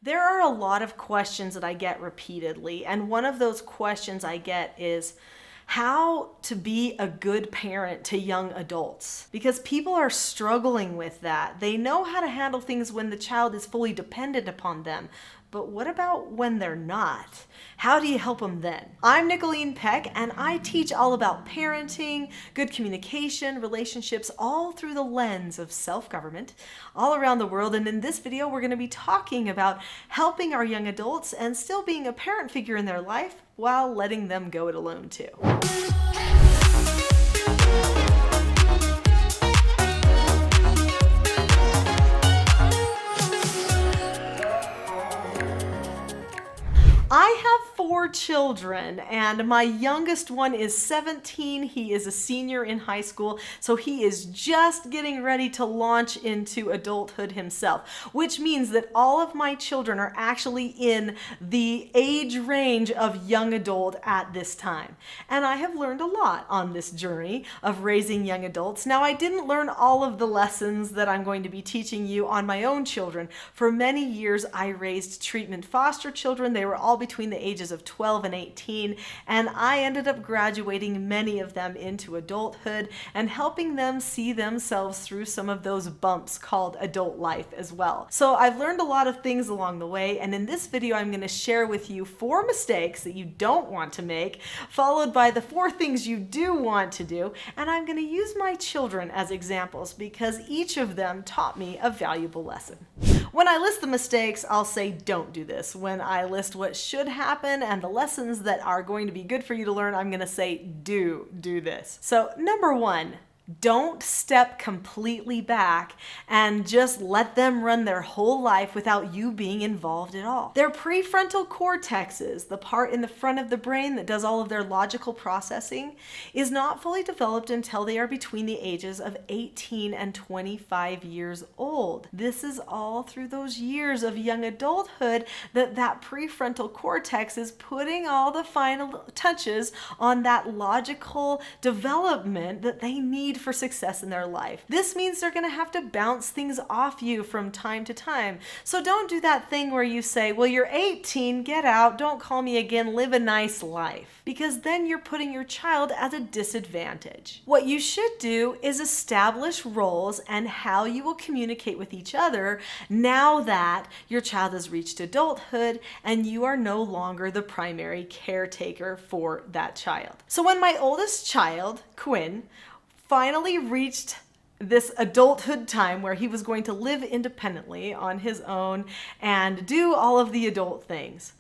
There are a lot of questions that I get repeatedly, and one of those questions I get is how to be a good parent to young adults. Because people are struggling with that. They know how to handle things when the child is fully dependent upon them. But what about when they're not? How do you help them then? I'm Nicholeen Peck, and I teach all about parenting, good communication, relationships, all through the lens of self-government all around the world. And in this video, we're going to be talking about helping our young adults and still being a parent figure in their life while letting them go it alone too. I have 4 children, and my youngest one is 17. He is a senior in high school, so he is just getting ready to launch into adulthood himself, which means that all of my children are actually in the age range of young adult at this time. And I have learned a lot on this journey of raising young adults. Now, I didn't learn all of the lessons that I'm going to be teaching you on my own children. For many years, I raised treatment foster children. They were all between the ages of 12 and 18, and I ended up graduating many of them into adulthood and helping them see themselves through some of those bumps called adult life as well. So I've learned a lot of things along the way, and in this video I'm going to share with you 4 mistakes that you don't want to make, followed by the 4 things you do want to do, and I'm going to use my children as examples because each of them taught me a valuable lesson. When I list the mistakes, I'll say don't do this. When I list what should happen and the lessons that are going to be good for you to learn, I'm going to say do this. So number 1, don't step completely back and just let them run their whole life without you being involved at all. Their prefrontal cortexes, the part in the front of the brain that does all of their logical processing, is not fully developed until they are between the ages of 18 and 25 years old. This is all through those years of young adulthood that prefrontal cortex is putting all the final touches on that logical development that they need for success in their life. This means they're going to have to bounce things off you from time to time. So don't do that thing where you say, well, you're 18, get out, don't call me again, live a nice life. Because then you're putting your child at a disadvantage. What you should do is establish roles and how you will communicate with each other now that your child has reached adulthood and you are no longer the primary caretaker for that child. So when my oldest child, Quinn, finally reached this adulthood time where he was going to live independently on his own and do all of the adult things,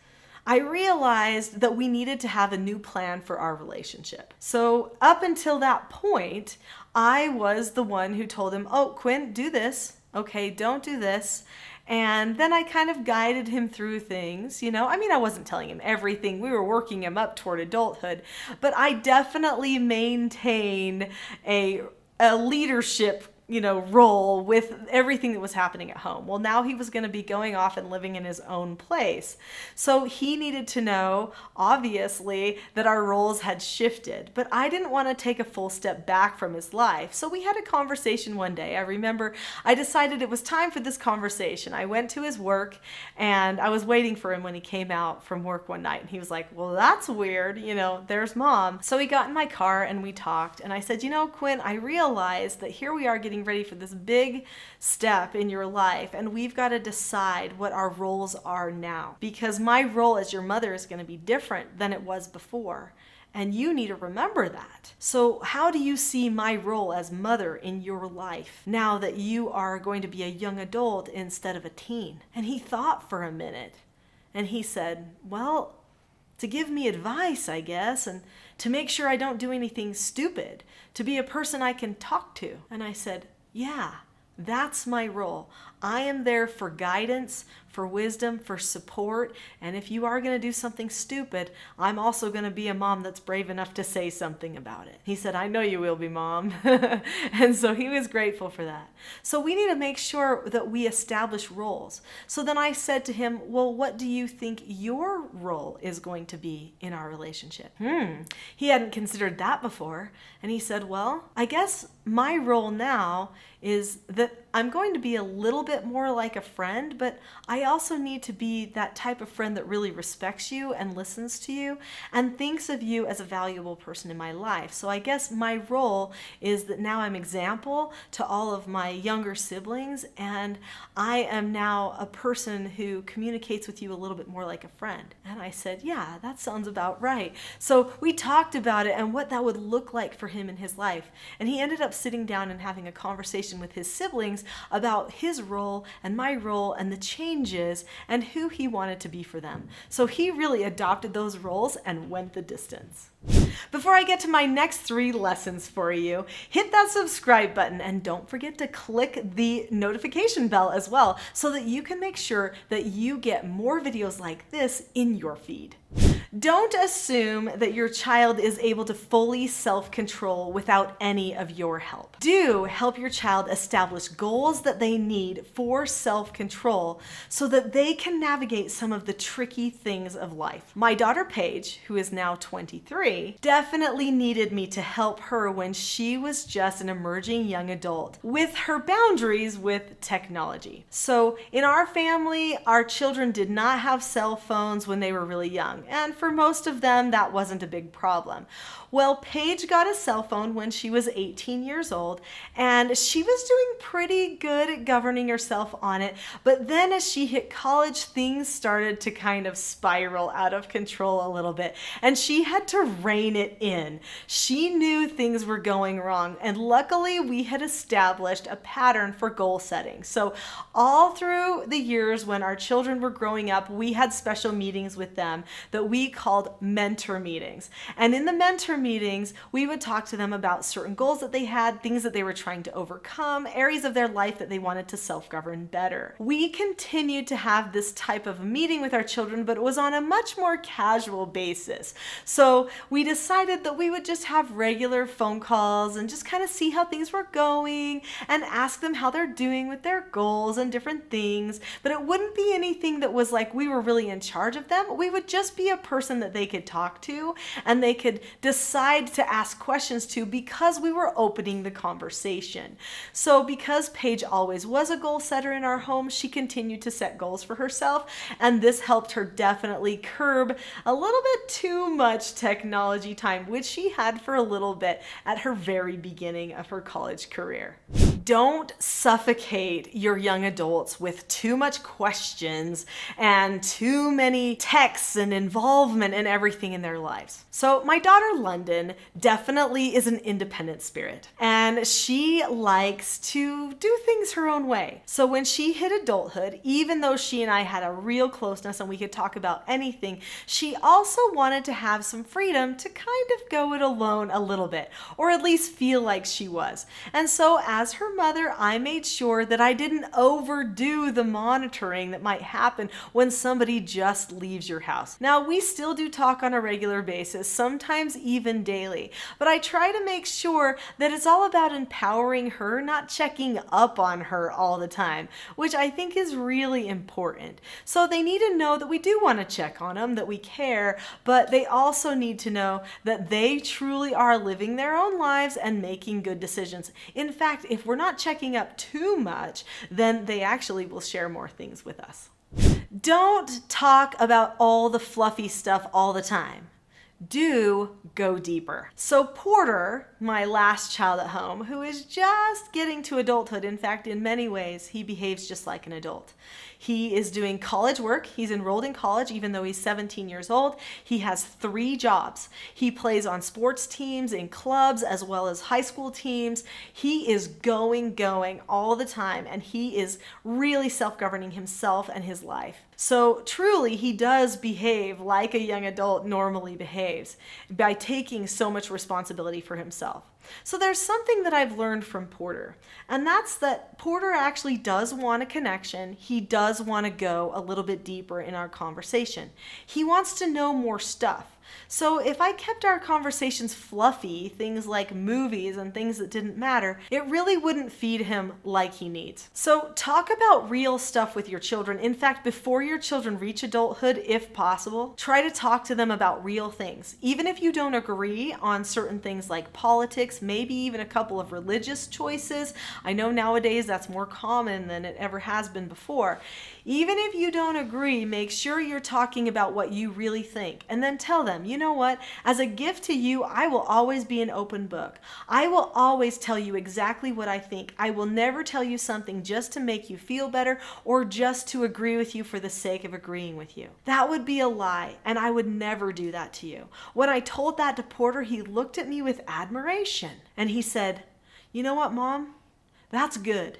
I realized that we needed to have a new plan for our relationship. So up until that point, I was the one who told him, oh, Quinn, do this. Okay, don't do this. And then I kind of guided him through things, I wasn't telling him everything. We were working him up toward adulthood, but I definitely maintained a leadership role with everything that was happening at home. Well, now he was going to be going off and living in his own place. So he needed to know, obviously, that our roles had shifted, but I didn't want to take a full step back from his life. So we had a conversation one day. I remember I decided it was time for this conversation. I went to his work and I was waiting for him when he came out from work one night, and he was like, well, that's weird. There's mom. So we got in my car and we talked, and I said, Quinn, I realized that here we are getting ready for this big step in your life, and we've got to decide what our roles are now, because my role as your mother is going to be different than it was before, and you need to remember that. So how do you see my role as mother in your life now that you are going to be a young adult instead of a teen? And he thought for a minute, and he said, well, to give me advice, I guess, and to make sure I don't do anything stupid, to be a person I can talk to. And I said, yeah, that's my role. I am there for guidance, for wisdom, for support, and if you are going to do something stupid, I'm also going to be a mom that's brave enough to say something about it. He said, I know you will be, Mom. And so he was grateful for that. So we need to make sure that we establish roles. So then I said to him, well, what do you think your role is going to be in our relationship? He hadn't considered that before. And he said, well, I guess my role now is that I'm going to be a little bit more like a friend, but I also need to be that type of friend that really respects you and listens to you and thinks of you as a valuable person in my life. So I guess my role is that now I'm example to all of my younger siblings, and I am now a person who communicates with you a little bit more like a friend. And I said, yeah, that sounds about right. So we talked about it and what that would look like for him in his life. And he ended up sitting down and having a conversation with his siblings about his role and my role and the changes and who he wanted to be for them. So he really adopted those roles and went the distance. Before I get to my next 3 lessons for you, hit that subscribe button and don't forget to click the notification bell as well so that you can make sure that you get more videos like this in your feed. Don't assume that your child is able to fully self-control without any of your help. Do help your child establish goals that they need for self-control so that they can navigate some of the tricky things of life. My daughter Paige, who is now 23, definitely needed me to help her when she was just an emerging young adult with her boundaries with technology. So in our family, our children did not have cell phones when they were really young, and for most of them, that wasn't a big problem. Well, Paige got a cell phone when she was 18 years old, and she was doing pretty good at governing herself on it. But then as she hit college, things started to kind of spiral out of control a little bit, and she had to rein it in. She knew things were going wrong, and luckily we had established a pattern for goal setting. So all through the years when our children were growing up, we had special meetings with them that we called mentor meetings. And in the mentor meetings, we would talk to them about certain goals that they had, things that they were trying to overcome, areas of their life that they wanted to self-govern better. We continued to have this type of meeting with our children, but it was on a much more casual basis. So we decided that we would just have regular phone calls and just kind of see how things were going and ask them how they're doing with their goals and different things. But it wouldn't be anything that was like we were really in charge of them. We would just be a person that they could talk to and they could decide to ask questions to because we were opening the conversation. So because Paige always was a goal setter in our home, she continued to set goals for herself, and this helped her definitely curb a little bit too much technology time, which she had for a little bit at her very beginning of her college career. Don't suffocate your young adults with too much questions and too many texts and involvement in everything in their lives. So my daughter London definitely is an independent spirit, and she likes to do things her own way. So when she hit adulthood, even though she and I had a real closeness and we could talk about anything, she also wanted to have some freedom to kind of go it alone a little bit, or at least feel like she was. And so as her mother, I made sure that I didn't overdo the monitoring that might happen when somebody just leaves your house. Now, we still do talk on a regular basis, sometimes even daily, but I try to make sure that it's all about empowering her, not checking up on her all the time, which I think is really important. So they need to know that we do want to check on them, that we care, but they also need to know that they truly are living their own lives and making good decisions. In fact, if we're not checking up too much, then they actually will share more things with us. Don't talk about all the fluffy stuff all the time. Do go deeper. So Porter, my last child at home, who is just getting to adulthood, in fact, in many ways, he behaves just like an adult. He is doing college work. He's enrolled in college, even though he's 17 years old. He has 3 jobs. He plays on sports teams, in clubs, as well as high school teams. He is going all the time, and he is really self-governing himself and his life. So truly, he does behave like a young adult normally behaves by taking so much responsibility for himself. So there's something that I've learned from Porter, and that's that Porter actually does want a connection. He does want to go a little bit deeper in our conversation. He wants to know more stuff. So if I kept our conversations fluffy, things like movies and things that didn't matter, it really wouldn't feed him like he needs. So talk about real stuff with your children. In fact, before your children reach adulthood, if possible, try to talk to them about real things. Even if you don't agree on certain things like politics politics, maybe even a couple of religious choices. I know nowadays that's more common than it ever has been before. Even if you don't agree, make sure you're talking about what you really think, and then tell them, you know what, as a gift to you, I will always be an open book. I will always tell you exactly what I think. I will never tell you something just to make you feel better or just to agree with you for the sake of agreeing with you. That would be a lie, and I would never do that to you. When I told that to Porter, he looked at me with admiration, and he said, you know what, Mom? That's good.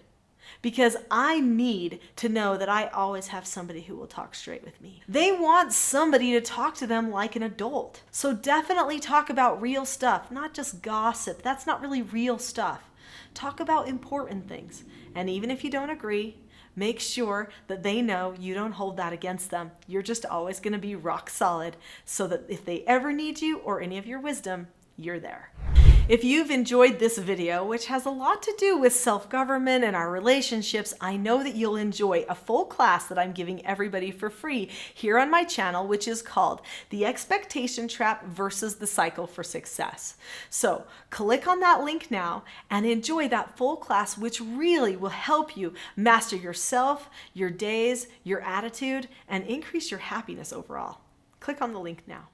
Because I need to know that I always have somebody who will talk straight with me. They want somebody to talk to them like an adult. So definitely talk about real stuff, not just gossip. That's not really real stuff. Talk about important things. And even if you don't agree, make sure that they know you don't hold that against them. You're just always going to be rock solid so that if they ever need you or any of your wisdom, you're there. If you've enjoyed this video, which has a lot to do with self-government and our relationships, I know that you'll enjoy a full class that I'm giving everybody for free here on my channel, which is called The Expectation Trap versus the Cycle for Success. So click on that link now and enjoy that full class, which really will help you master yourself, your days, your attitude, and increase your happiness overall. Click on the link now.